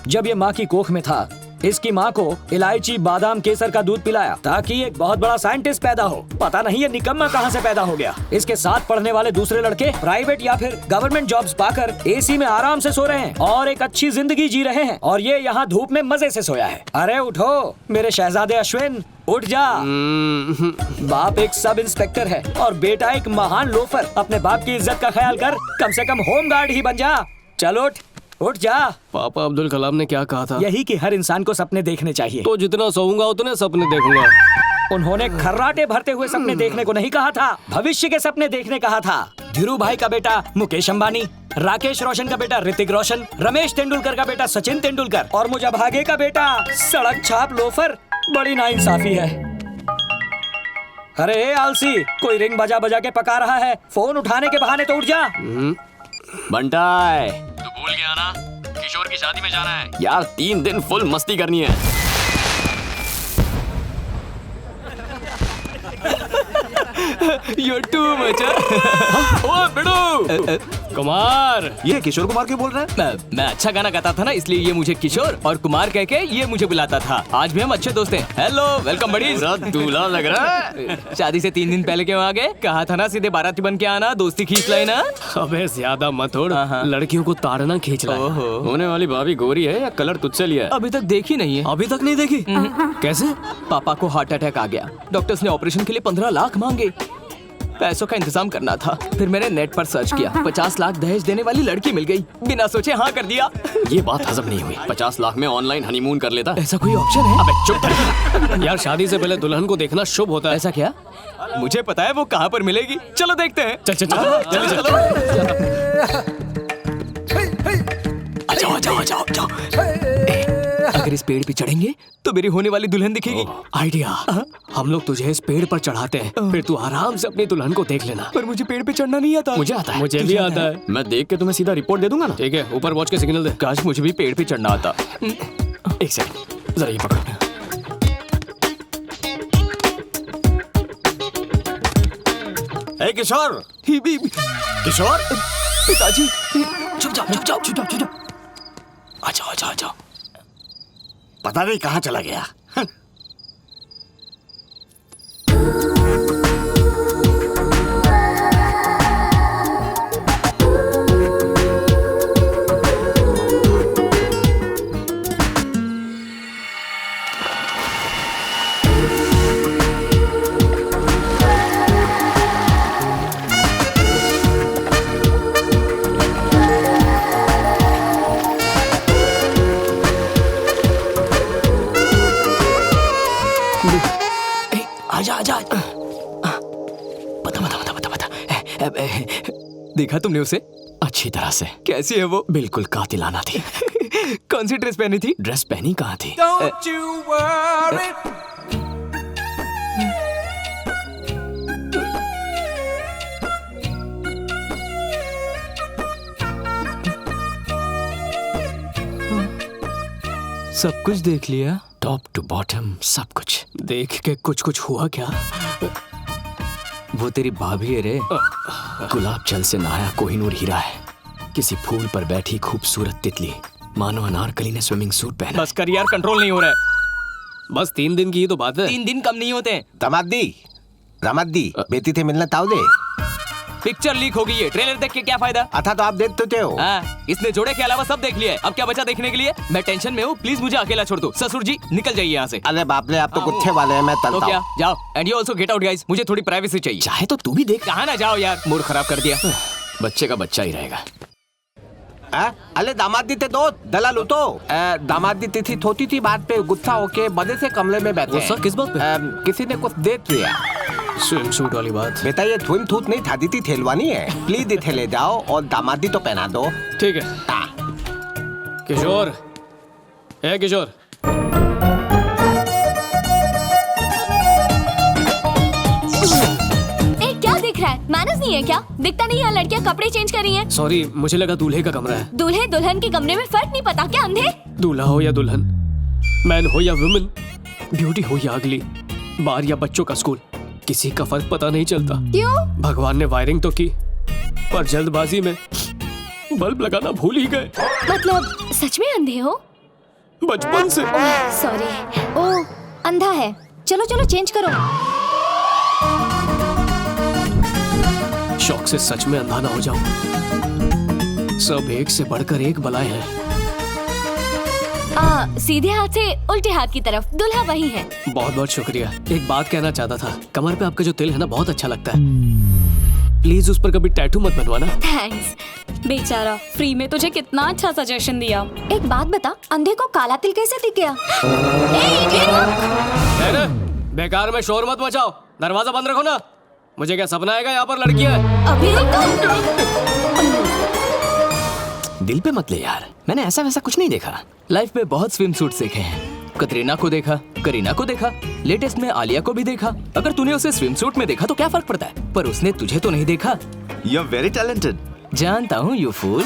जब ये माँ की कोख में था, इसकी माँ को इलायची बादाम केसर का दूध पिलाया ताकि एक बहुत बड़ा साइंटिस्ट पैदा हो। पता नहीं ये निकम्मा कहाँ से पैदा हो गया। इसके साथ पढ़ने वाले दूसरे लड़के प्राइवेट या फिर गवर्नमेंट जॉब्स पाकर एसी में आराम से सो रहे हैं और एक अच्छी जिंदगी जी रहे हैं, और ये यहाँ धूप में मजे से सोया है। अरे उठो मेरे शहजादे अश्विन, उठ जा। बाप एक सब इंस्पेक्टर है और बेटा एक महान लोफर। अपने बाप की इज्जत का ख्याल कर, कम से कम होम गार्ड ही बन जा। चलो उठ जा। पापा अब्दुल कलाम ने क्या कहा था? यही कि हर इंसान को सपने देखने चाहिए। तो जितना सोऊंगा उतने सपने देखूंगा। उन्होंने खर्राटे भरते हुए सपने देखने को नहीं कहा था, भविष्य के सपने देखने कहा था। धीरू भाई का बेटा मुकेश अंबानी, राकेश रोशन का बेटा ऋतिक रोशन, रमेश तेंदुलकर का बेटा सचिन तेंदुलकर और मुझे भागे का बेटा सड़क छाप लोफर। बड़ी नाइंसाफी है। अरे आलसी, कोई रिंग बजा बजा के पका रहा है, फोन उठाने के बहाने तो उठ जा। बंटाए, तू भूल गया ना, किशोर की शादी में जाना है। यार 3 दिन फुल मस्ती करनी है। You're too much, ओ बिडू। कुमार, ये किशोर कुमार क्यों बोल रहा है? मैं अच्छा गाना गाता था ना, इसलिए ये मुझे किशोर और कुमार कह के ये मुझे बुलाता था। आज भी हम अच्छे दोस्त हैं। Hello, welcome buddies. दूल्हा लग रहा है। शादी से 3 दिन पहले क्यों आ गए? कहा था ना सीधे बाराती बन के आना, दोस्ती खींच लेना। अबे ज्यादा मत उड़, लड़कियों को ताड़ना खींच रहा है। होने वाली भाभी गोरी है या कलर तुझसे लिया है? अभी तक देखी नहीं है। अभी तक नहीं देखी? कैसे? पापा को हार्ट अटैक आ गया, डॉक्टर्स ने ऑपरेशन के लिए 15 लाख मांगे। पैसों का इंतजाम करना था, फिर मैंने नेट पर सर्च किया, 50 लाख दहेज देने वाली लड़की मिल गई, बिना सोचे हाँ कर दिया। ये बात हजम नहीं हुई। 50 लाख में ऑनलाइन हनीमून कर लेता। ऐसा कोई ऑप्शन है? अबे चुप कर। यार शादी से पहले दुल्हन को देखना शुभ होता है। ऐसा क्या? मुझे पता है वो कहाँ पर मिलेगी, चलो देखते हैं। चल चल चल चलो। जाओ। अगर इस पेड़ पे चढ़ेंगे तो मेरी होने वाली दुल्हन दिखेगी। आइडिया, हम लोग तुझे इस पेड़ पर चढ़ाते हैं, फिर तू आराम से अपनी दुल्हन को देख लेना। पर मुझे पेड़ पे चढ़ना नहीं आता। मुझे आता है। मुझे भी आता है। मैं देख के तुम्हें सीधा रिपोर्ट दे दूंगा ना। ठीक है, ऊपर वॉच के सिग्नल दे। काश मुझे भी पेड़ पे चढ़ना आता। एक सेकंड, जरा ये पकड़ो। ए किशोर, किशोर, पिताजी, छुप जाओ। आ जाओ। पता नहीं कहाँ चला गया। आजा। बता। देखा तुमने उसे? अच्छी तरह से। कैसी है वो? बिल्कुल कातिलाना थी। कौन सी ड्रेस पहनी थी? ड्रेस पहनी कहाँ थी? सब कुछ देख लिया, टॉप टू बॉटम सब कुछ। देख के कुछ हुआ क्या? वो तेरी भाभी है रे। गुलाब जल से नहाया कोहिनूर हीरा है, किसी फूल पर बैठी खूबसूरत तितली, मानो अनारकली ने स्विमिंग सूट पहना। बस कर यार, कंट्रोल नहीं हो रहा है। बस 3 दिन की ही तो बात है। 3 दिन कम नहीं होते। दामादी बेटी थे मिलना ताऊ दे। पिक्चर लीक हो गई है, ट्रेलर देख के क्या फायदा? अच्छा तो आप देखते हो। इसने जोड़े के अलावा सब देख लिया है, अब क्या बचा देखने के लिए? मैं टेंशन में हूँ, प्लीज मुझे अकेला छोड़ दो। ससुर जी निकल जाइए यहाँ से। अरे बाप रे, आप तो कुत्ते वाले हैं। मैं तो चलता क्या, हूँ। जाओ। And you also get out guys, मुझे थोड़ी प्राइवेसी चाहिए। चाहे तो तू भी देख। कहाँ ना जाओ यार, मूड खराब कर दिया। बच्चे का बच्चा ही रहेगा। अरे दामादी थे दो दलाल तो दामादी तिथि थोती थी, बात पे गुस्सा होके बड़े से कमरे में बैठे। गुस्सा किस बात पे? किसी ने कुछ देख लिया। स्विम सूट वाली बात। बेटा ये थूम थूत नहीं था, दीदी थेलवानी है। प्लीज इथे ले जाओ और दामादी तो पहना दो। ठीक है। किशोर, ए किशोर, क्या दिख रहा है? मैनर्स नहीं है क्या? दिखता नहीं है लड़कियां कपड़े चेंज कर रही हैं। सॉरी, मुझे लगा दूल्हे का कमरा है। दूल्हे दुल्हन के कमरे में फर्क नहीं पता क्या अंधे? दूल्हा हो या दुल्हन, मैन हो या वुमेन, ब्यूटी हो या अगली, बार या बच्चों का स्कूल, किसी का फर्क पता नहीं चलता। क्यों? भगवान ने वायरिंग तो की, पर जल्दबाजी में बल्ब लगाना भूल ही गए। मतलब सच में अंधे हो? बचपन से। सॉरी। ओ अंधा है। चलो चलो चेंज करो। शौक से सच में अंधा ना हो जाऊं। सब एक से बढ़कर एक बलाएं हैं। सीधे हाथ से उल्टे हाथ की तरफ, दुल्हा वही है। बहुत बहुत शुक्रिया। एक बात कहना चाहता था, कमर पे आपका जो तिल है ना बहुत अच्छा लगता है। प्लीज उस पर कभी टैटू मत बनवाना। थैंक्स। बेचारा, फ्री में तुझे कितना अच्छा सजेशन दिया। एक बात बता, अंधे को काला तिल कैसे दिख गया? बेकार में शोर मत मचाओ, दरवाजा बंद रखो ना। मुझे क्या सपना आएगा यहाँ पर लड़की है? अभी रुको। दिल पे मत ले यार, मैंने ऐसा वैसा कुछ नहीं देखा। लाइफ में बहुत स्विम सूट सीखे हैं। कतरीना को देखा, करीना को देखा, लेटेस्ट में आलिया को भी देखा। अगर तूने उसे स्विम सूट में देखा तो क्या फर्क पड़ता है, पर उसने तुझे तो नहीं देखा। You are very talented. जानता हूँ यू फूल।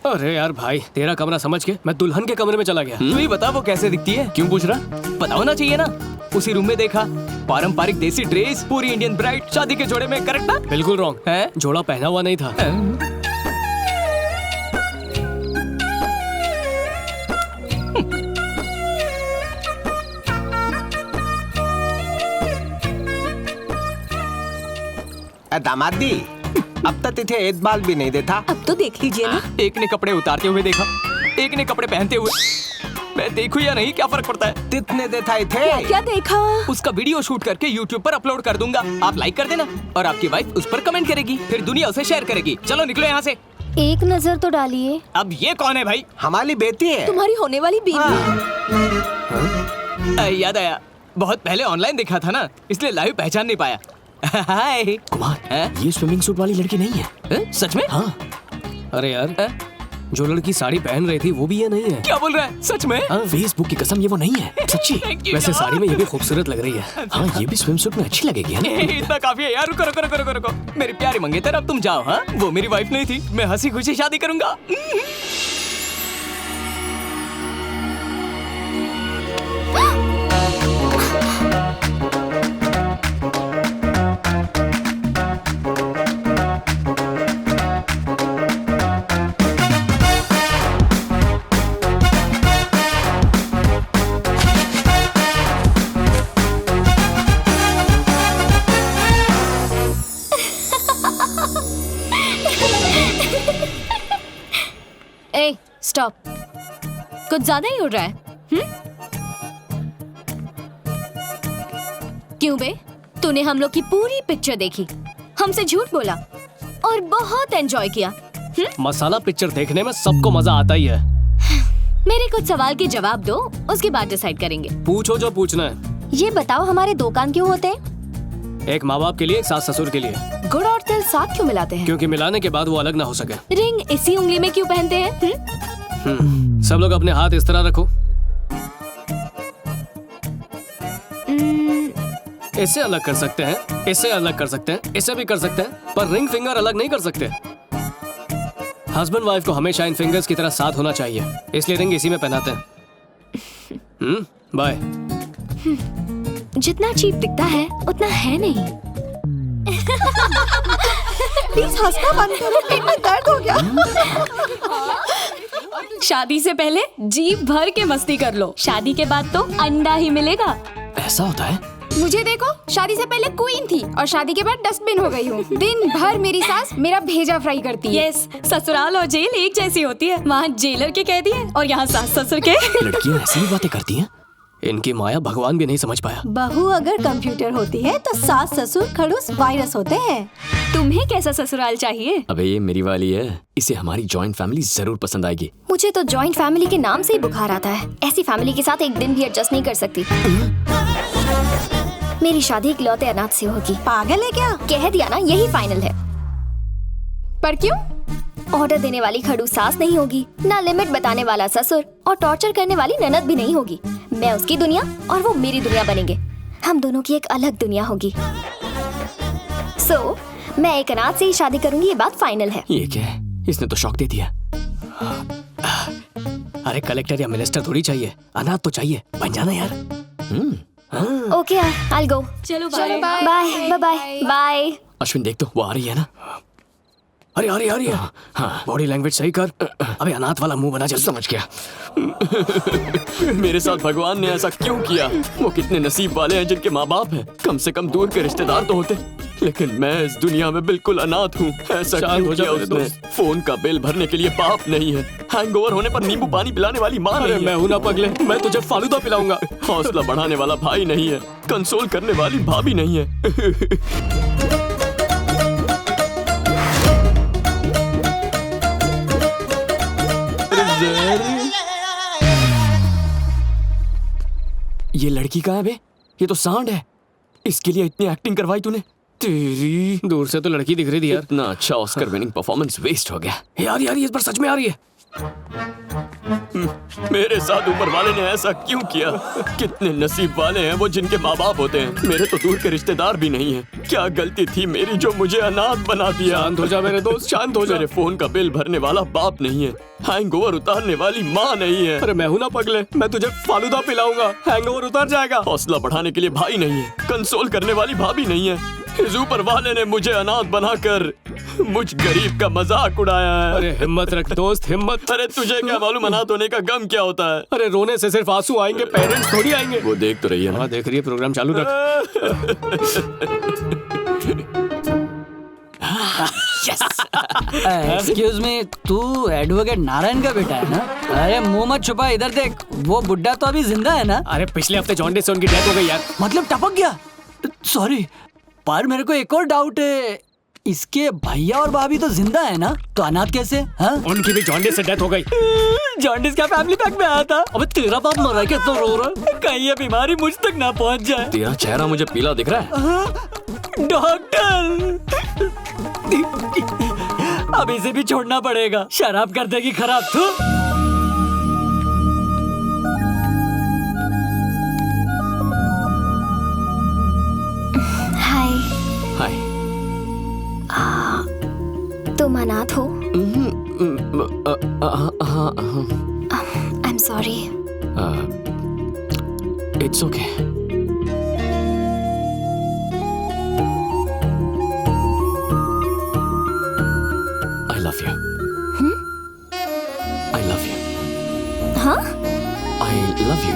अरे यार भाई, तेरा कमरा समझ के मैं दुल्हन के कमरे में चला गया। तू ही बता वो कैसे दिखती है? क्यों पूछ रहा? पता होना चाहिए ना। उसी रूम में देखा, पारंपरिक देसी ड्रेस, पूरी इंडियन ब्राइड, शादी के जोड़े में। करेक्ट ना? बिल्कुल रॉन्ग है, जोड़ा पहना हुआ नहीं था। दामाद दी, अब तक तिथे एक बाल भी नहीं देखा। अब तो देख लीजिए ना। एक ने कपड़े उतारते हुए देखा, एक ने कपड़े पहनते हुए। मैं देखूं या नहीं क्या फर्क पड़ता है? तितने देखा थे। क्या देखा? उसका वीडियो शूट करके YouTube पर अपलोड कर दूंगा। आप लाइक कर देना और आपकी वाइफ उस पर कमेंट करेगी, फिर दुनिया उसे शेयर करेगी। चलो निकलो यहाँ से। एक नजर तो डालिए। अब ये कौन है भाई? हमारी बेटी है। तुम्हारी होने वाली बीवी। याद आया, बहुत पहले ऑनलाइन देखा था ना, इसलिए लाइव पहचान नहीं पाया। हाय कुमार, ये स्विमिंग सूट वाली लड़की नहीं है। सच में? हाँ। अरे यार, जो लड़की साड़ी पहन रही थी वो भी ये नहीं है। क्या बोल रहा है? सच में? फेसबुक की कसम, ये वो नहीं है, सच्ची। वैसे साड़ी में ये भी खूबसूरत लग रही है। हाँ, ये भी स्विम सूट में अच्छी लगेगी है ना? इतना काफी है यार। रुको रुको रुको रुको रुको। मेरी प्यारी मंगेतर, अब तुम जाओ। हाँ, वो मेरी वाइफ नहीं थी। मैं हंसी खुशी शादी करूंगा। स्टॉप। कुछ ज्यादा ही उड़ रहा है। क्यों बे? तूने हम लोग की पूरी पिक्चर देखी, हमसे झूठ बोला और बहुत एंजॉय किया। मसाला पिक्चर देखने में सबको मजा आता ही है। मेरे कुछ सवाल के जवाब दो, उसके बाद डिसाइड करेंगे। पूछो जो पूछना है। ये बताओ, हमारे दो कान क्यों होते हैं? एक माँ बाप के लिए, एक सास ससुर के लिए। गुड़ और तिल साथ क्यों मिलाते हैं? क्योंकि मिलाने के बाद वो अलग ना हो सके। रिंग इसी उंगली में क्यों पहनते हैं? सब लोग अपने हाथ इस तरह रखो। इससे अलग कर सकते हैं, इससे अलग कर सकते हैं, इससे भी कर सकते हैं, पर रिंग फिंगर अलग नहीं कर सकते। हस्बैंड वाइफ को हमेशा इन फिंगर्स की तरह साथ होना चाहिए, इसलिए रिंग इसी में पहनाते हैं। बाय। जितना चीप दिखता है उतना है नहीं। प्लीज हंसना बंद करो, पेट में दर्द हो गया। शादी से पहले जीभ भर के मस्ती कर लो, शादी के बाद तो अंडा ही मिलेगा। ऐसा होता है? मुझे देखो, शादी से पहले क्वीन थी और शादी के बाद डस्टबिन हो गई हूँ। दिन भर मेरी सास मेरा भेजा फ्राई करती है। यस, ससुराल और जेल एक जैसी होती है। वहाँ जेलर के कैदी है और यहाँ सास ससुर के। लड़कियाँ ऐसी भी बातें करती हैं? इनकी माया भगवान भी नहीं समझ पाया। बहू अगर कंप्यूटर होती है तो सास ससुर खड़ूस वायरस होते हैं। तुम्हें कैसा ससुराल चाहिए? अबे ये मेरी वाली है, इसे हमारी जॉइंट फैमिली जरूर पसंद आएगी। मुझे तो जॉइंट फैमिली के नाम से ही बुखार आता है। ऐसी फैमिली के साथ एक दिन भी एडजस्ट नहीं कर सकती। मेरी शादी इकलौते अनाथ से होगी। पागल है क्या? कह दिया ना, यही फाइनल है। पर क्यों? ऑर्डर देने वाली खड़ूस सास नहीं होगी, ना लिमिट बताने वाला ससुर, और टॉर्चर करने वाली ननद भी नहीं होगी। मैं उसकी दुनिया और वो मेरी दुनिया बनेंगे। हम दोनों की एक अलग दुनिया होगी। सो मैं एक अनाथ से ही शादी करूंगी, ये बात फाइनल है। ये क्या है? इसने तो शॉक दे दिया। अरे कलेक्टर या मिनिस्टर थोड़ी चाहिए, अनाथ तो चाहिए। बन जाना यार। Okay, I will go. चलो bye bye bye bye. Ashwin देख तो, वो आ रही है ना। अरे अरे अरे हाँ, बॉडी लैंग्वेज सही कर। अबे अनाथ वाला मुंह बना, जल्दी। समझ गया। मेरे साथ भगवान ने ऐसा क्यों किया? वो कितने नसीब वाले हैं जिनके माँ बाप हैं, कम से कम दूर के रिश्तेदार तो होते, लेकिन मैं इस दुनिया में बिल्कुल अनाथ हूँ। ऐसा क्यों किया उसने? फोन का बिल भरने के लिए बाप नहीं है, हैंगओवर होने पर नींबू पानी पिलाने वाली माँ नहीं है। मैं हूं ना पगले, मैं तुझे फालूदा पिलाऊंगा। हौसला बढ़ाने वाला भाई नहीं है, कंसोल करने वाली भाभी नहीं है। ये लड़की कहाँ है बे? ये तो सांड है। इसके लिए इतनी एक्टिंग करवाई तूने? तेरी दूर से तो लड़की दिख रही थी यार। इतना अच्छा ऑस्कर विनिंग परफॉर्मेंस वेस्ट हो गया। यार यार, ये इस बार सच में आ रही है। मेरे साथ ऊपर वाले ने ऐसा क्यों किया? कितने नसीब वाले हैं वो जिनके माँ बाप होते हैं, मेरे तो दूर के रिश्तेदार भी नहीं हैं। क्या गलती थी मेरी जो मुझे अनाथ बना दिया? शांत हो जा मेरे दोस्त, शांत हो जा। मेरे फोन का बिल भरने वाला बाप नहीं है, हैंगओवर उतारने वाली माँ नहीं है। अरे मैं हूं ना पगले, मैं तुझे फालूदा पिलाऊंगा, हैंगओवर उतर जाएगा। हौसला बढ़ाने के लिए भाई नहीं है, कंसोल करने वाली भाभी नहीं है। इस ऊपर वाले ने मुझे अनाथ बनाकर मुझ गरीब का मजाक उड़ाया है। अरे हिम्मत रख दोस्त, हिम्मत। अरे तुझे क्या मालूम अनाथ होने का गम क्या होता है? अरे रोने से सिर्फ आंसू आएंगे, पेरेंट्स थोड़ी आएंगे। वो देख तो रही है। हाँ देख रही है, प्रोग्राम चालू रख। एक्सक्यूज मी, तू एडवोकेट नारायण का बेटा है ना? अरे मुंह मत छुपा, इधर देख। वो बुड्ढा तो अभी जिंदा है ना? अरे पिछले हफ्ते जॉन्डिस से उनकी डेथ हो गई यार। मतलब टपक गया? सॉरी, पर मेरे को एक और डाउट है, इसके भैया और भाभी तो जिंदा है ना, तो अनाथ कैसे? हाँ? उनकी भी जॉन्डिस से डेथ हो गई। जॉन्डिस क्या फैमिली पैक में आया था? अबे तेरा बाप मरा है, कितना रो रहा है? कहीं ये बीमारी मुझ तक ना पहुंच जाए। तेरा चेहरा मुझे पीला दिख रहा है। डॉक्टर, अब इसे भी छोड़ना पड़ेगा, शराब कर देगी खराब। तू हाय। हाय। तुम अनाथ हो? I am sorry. It's okay. I love you. I love you. हाँ? I love you.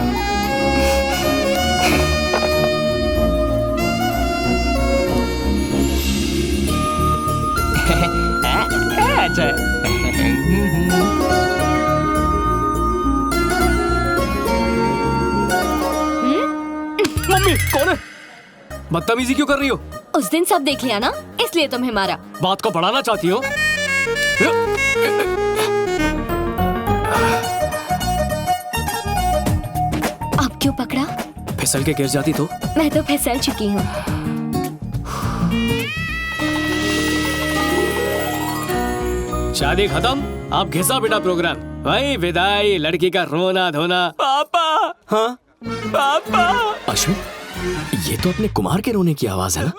अच्छा है। मम्मी कौन है? बदतमीजी क्यों कर रही हो? उस दिन सब देख लिया ना, इसलिए तुम्हें मारा। बात को बढ़ाना चाहती हो? अब क्यों पकड़ा? फिसल के गिर जाती तो? मैं तो फिसल चुकी हूँ। शादी खत्म, अब घिसा बेटा प्रोग्राम। भाई विदाई, लड़की का रोना धोना। पापा। हाँ पापा। अश्विन, ये तो अपने कुमार के रोने की आवाज है ना?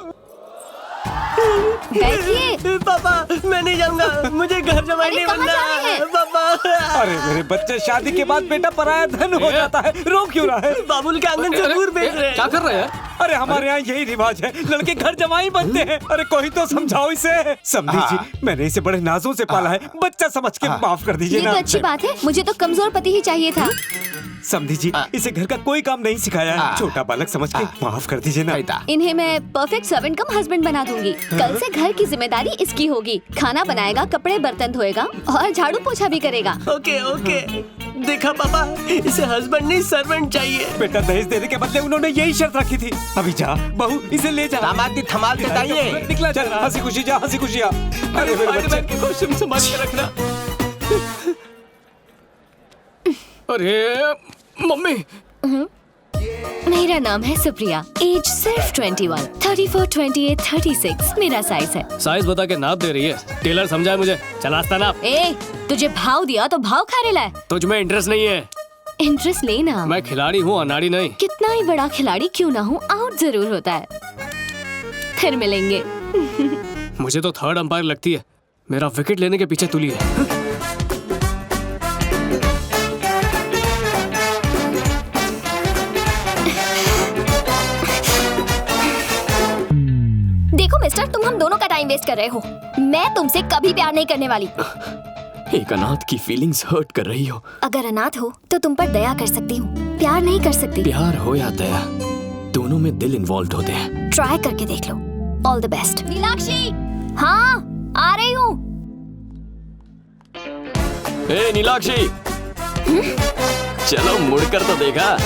बैठिए। पापा मैं नहीं जाऊंगा, मुझे घर जमाई नहीं कहाँ बनना जा रहे हैं? पापा। अरे मेरे बच्चे, शादी के बाद बेटा पराया धन हो जाता है, रो क्यों रहा है? बाबुल के आंगन से दूर भेज रहे हैं। क्या कर रहे हैं? अरे हमारे यहाँ यही रिवाज है, लड़के घर जमाई बनते हैं। अरे कोई तो समझाओ इसे। समझी जी, मैंने इसे बड़े नाजों से पाला है, बच्चा समझ के माफ कर दीजिए ये ना। तो अच्छी बात है, मुझे तो कमजोर पति ही चाहिए था। समझी जी, इसे घर का कोई काम नहीं सिखाया है, छोटा बालक समझ के माफ कर दीजिए ना। इन्हें मैं परफेक्ट सर्वेंट कम हस्बैंड बना दूंगी। कल से घर की जिम्मेदारी इसकी होगी। खाना बनाएगा, कपड़े बर्तन धोएगा और झाड़ू पोछा भी करेगा। ओके ओके, देखा पापा, इसे हस्बैंड नहीं सर्वेंट चाहिए। बेटा दहेज देने के बदले उन्होंने यही शर्त रखी थी। अभी जा बहू, इसे ले जा। दामादी थमाल के जाइए। निकला चल, हंसी खुशी जा, हंसी खुशी आ। अरे मेरे बच्चे के क्वेश्चन संभाल के रखना। अरे मम्मी। मेरा नाम है सुप्रिया, एज सिर्फ 21, 34, 28, 36 मेरा साइज है। साइज बता के नाप दे रही है, टेलर समझा है मुझे। चल आस्ता नाप। ए, तुझे भाव दिया तो भाव खा रहा है। तुझ में इंटरेस्ट नहीं है। इंटरेस्ट लेना। मैं खिलाड़ी हूँ, अनाड़ी नहीं। कितना ही बड़ा खिलाड़ी क्यों ना हो, आउट जरूर होता है। फिर मिलेंगे। मुझे तो थर्ड अंपायर लगती है, मेरा विकेट लेने के पीछे तुली है। देखो मिस्टर, तुम हम दोनों का टाइम टाइम वेस्ट कर रहे हो। मैं तुमसे कभी प्यार नहीं करने वाली। एक अनाथ की फीलिंग्स हर्ट कर रही हो। अगर अनाथ हो तो तुम पर दया कर सकती हूँ, प्यार नहीं कर सकती। प्यार हो या दया, दोनों में दिल इन्वॉल्व होते हैं। ट्राई करके देख लो। All the best. नीलाक्षी, हाँ आ रही हूँ। ए नीलाक्षी, चलो मुड़कर तो देखा।